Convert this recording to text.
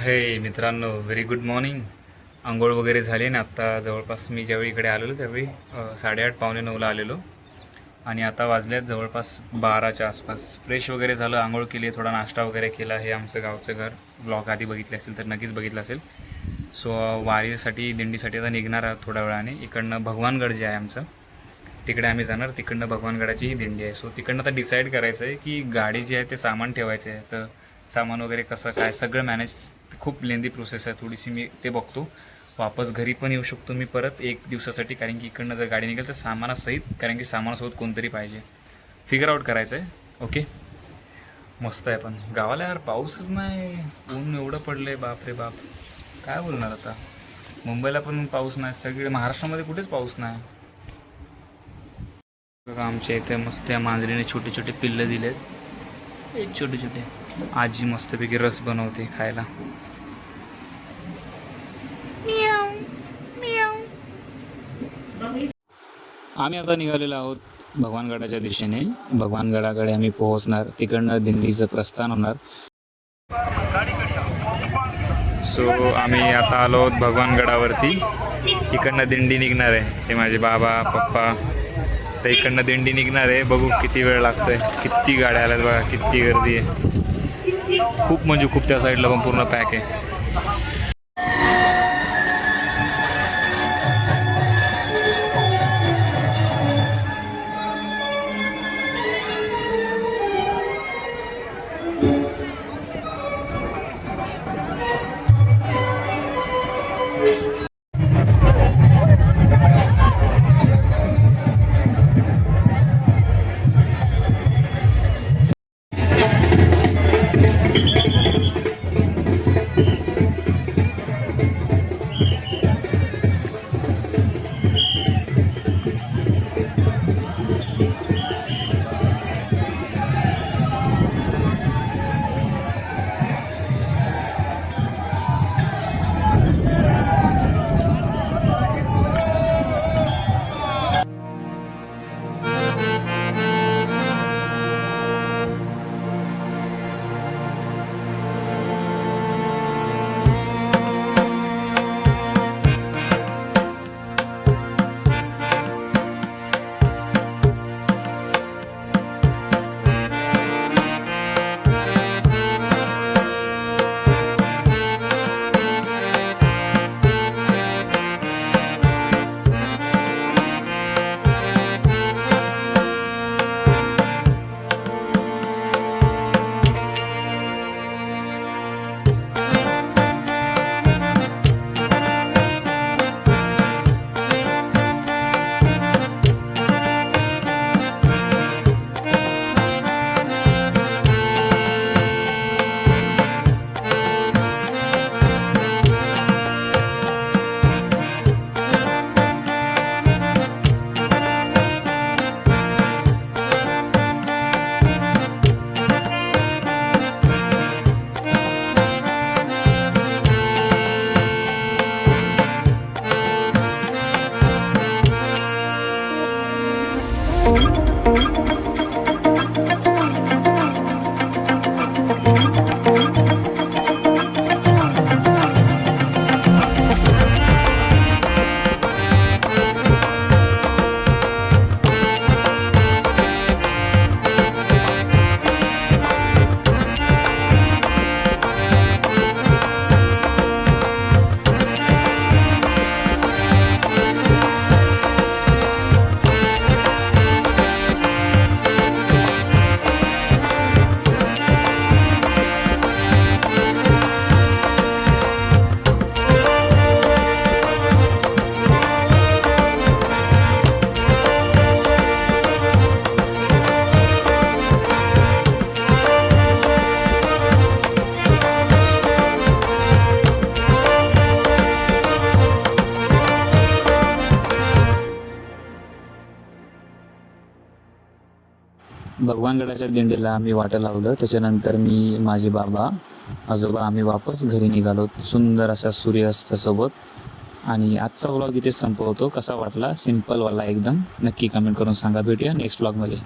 हे मित्रांनो, very good morning. आंघोळ वगैरे झाली ना. आत्ता जवळपास मी ज्यावेळी इकडे आलेलो त्यावेळी 8:30 पावणे 9ला आलेलो आणि आता वाजल्यात जवळपास 12च्या आसपास. फ्रेश वगैरे झालं, आंघोळ केली, थोडा नाश्ता वगैरे केला. हे आमचं गावचं घर. ब्लॉग आधी बघितले असेल तर नक्कीच बघितलं असेल. सो वारीसाठी दिंडीसाठी आता निघणार आहोत थोड्या वेळाने. इकडनं भगवानगड जे आहे आमचं तिकडे आम्ही जाणार. तिकडनं भगवानगडाची ही दिंडी आहे. सो तिकडनं आता डिसाईड करायचं आहे की गाडी जी आहे ते सामान ठेवायचं आहे. तर सामान वगैरे कसं काय सगळं मॅनेज, खूप लेंदी प्रोसेस आहे थोडीशी. मी ते बघतो. वापस घरी पण येऊ शकतो मी परत 1 दिवसासाठी, कारण की इकडनं जर गाडी निघेल तर सामानासहित, कारण की सामानासोबत कोणतरी पाहिजे. फिगर आउट करायचं आहे. ओके, मस्त आहे. पण गावाला यार पाऊसच नाही. ऊन एवढं पडलं आहे, बाप रे बाप. काय बोलणार आता. मुंबईला पण पाऊस नाही, सगळे महाराष्ट्रामध्ये कुठेच पाऊस नाही. बघा आमच्या इथे मस्त या मांजरीने छोटे छोटे पिल्लं दिलेत. एक छोटे छोटे. आजी मस्तपैकी रस बनवते खायला. आम्ही आता निघालेलो आहोत भगवानगडाच्या दिशेने. भगवानगडाकडे आम्ही पोहोचणार. तिकडनं दिंडीचं प्रस्थान होणार. सो आम्ही आता आलो आहोत भगवानगडावरती. इकडनं दिंडी निघणार आहे. हे माझे बाबा पप्पा. तर इकडनं दिंडी निघणार आहे. बघू किती वेळ लागतोय. किती गाड्या आल्यात बघा, किती गर्दी आहे. खूप म्हणजे खूप. त्या साईडला पण पूर्ण पॅक आहे. भगवानगडाच्या दिंडीला आम्ही वाटं लावलं. त्याच्यानंतर मी, माझे बाबा, आजोबा आम्ही वापस घरी निघालो सुंदर अशा सूर्यास्तासोबत. आणि आजचा व्लॉग इथे संपवतो. कसा वाटला, सिम्पलवाला एकदम. नक्की कमेंट करून सांगा. भेटूया नेक्स्ट व्लॉगमध्ये.